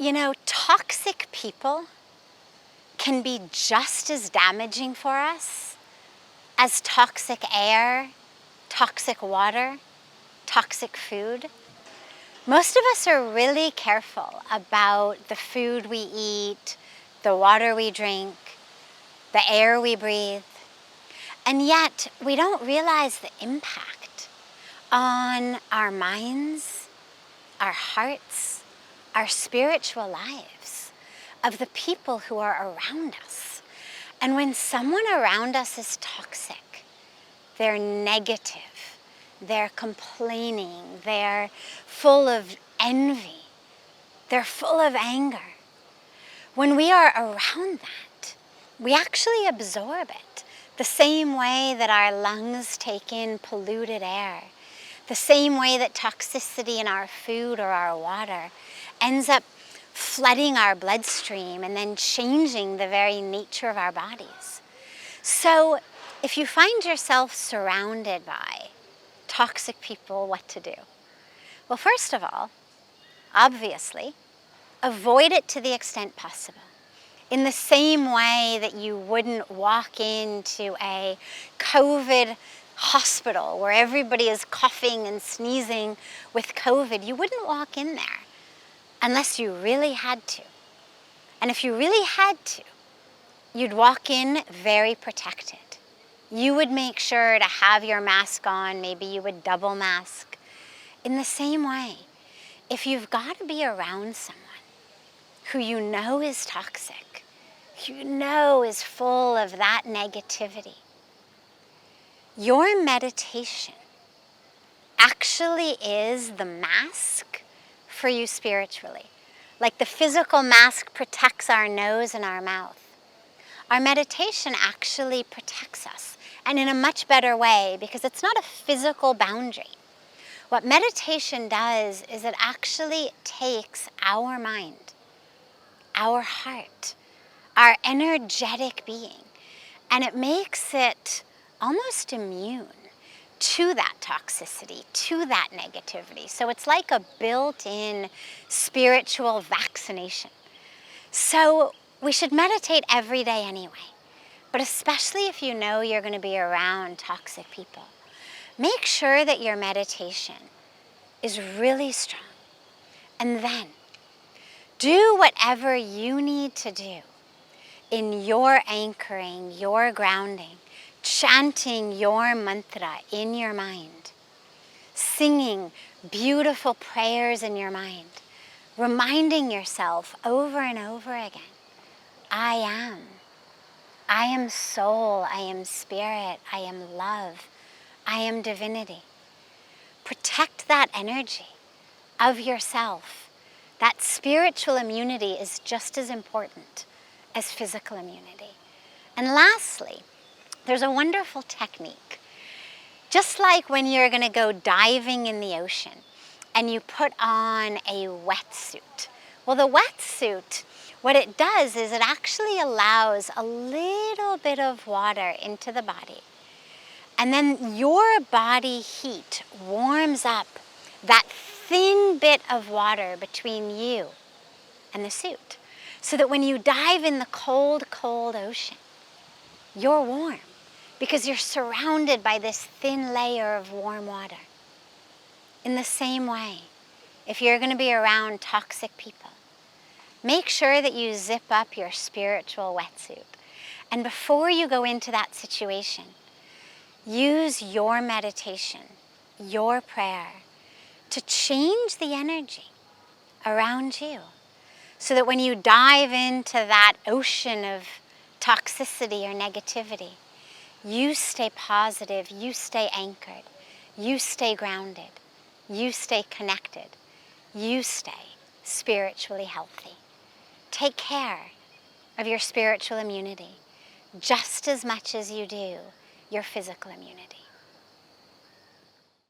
You know, toxic people can be just as damaging for us as toxic air, toxic water, toxic food. Most of us are really careful about the food we eat, the water we drink, the air we breathe, and yet we don't realize the impact on our minds, our hearts, our spiritual lives of the people who are around us. And when someone around us is toxic, they're negative, they're complaining, they're full of envy, they're full of anger. When we are around that, we actually absorb it the same way that our lungs take in polluted air, the same way that toxicity in our food or our water ends up flooding our bloodstream and then changing the very nature of our bodies. So if you find yourself surrounded by toxic people, what to do? Well, first of all, obviously, avoid it to the extent possible. In the same way that you wouldn't walk into a COVID hospital where everybody is coughing and sneezing with COVID, you wouldn't walk in there unless you really had to. And if you really had to, you'd walk in very protected. You would make sure to have your mask on, maybe you would double mask. In the same way, if you've got to be around someone who you know is toxic, who you know is full of that negativity, your meditation actually is the mask for you spiritually. Like the physical mask protects our nose and our mouth, our meditation actually protects us, and in a much better way, because it's not a physical boundary. What meditation does is it actually takes our mind, our heart, our energetic being, and it makes it almost immune to that toxicity, to that negativity. So it's like a built-in spiritual vaccination. So we should meditate every day anyway, but especially if you know you're going to be around toxic people, make sure that your meditation is really strong. And then do whatever you need to do in your anchoring, your grounding, chanting your mantra in your mind, singing beautiful prayers in your mind, reminding yourself over and over again, I am soul, I am spirit, I am love, I am divinity. Protect that energy of yourself. That spiritual immunity is just as important as physical immunity. And lastly, there's a wonderful technique. Just like when you're going to go diving in the ocean and you put on a wetsuit. Well, the wetsuit, what it does is it actually allows a little bit of water into the body. And then your body heat warms up that thin bit of water between you and the suit. So that when you dive in the cold, cold ocean, you're warm because you're surrounded by this thin layer of warm water. In the same way, if you're going to be around toxic people, make sure that you zip up your spiritual wetsuit. And before you go into that situation, use your meditation, your prayer, to change the energy around you. So that when you dive into that ocean of toxicity or negativity, you stay positive, you stay anchored, you stay grounded, you stay connected, you stay spiritually healthy. Take care of your spiritual immunity just as much as you do your physical immunity.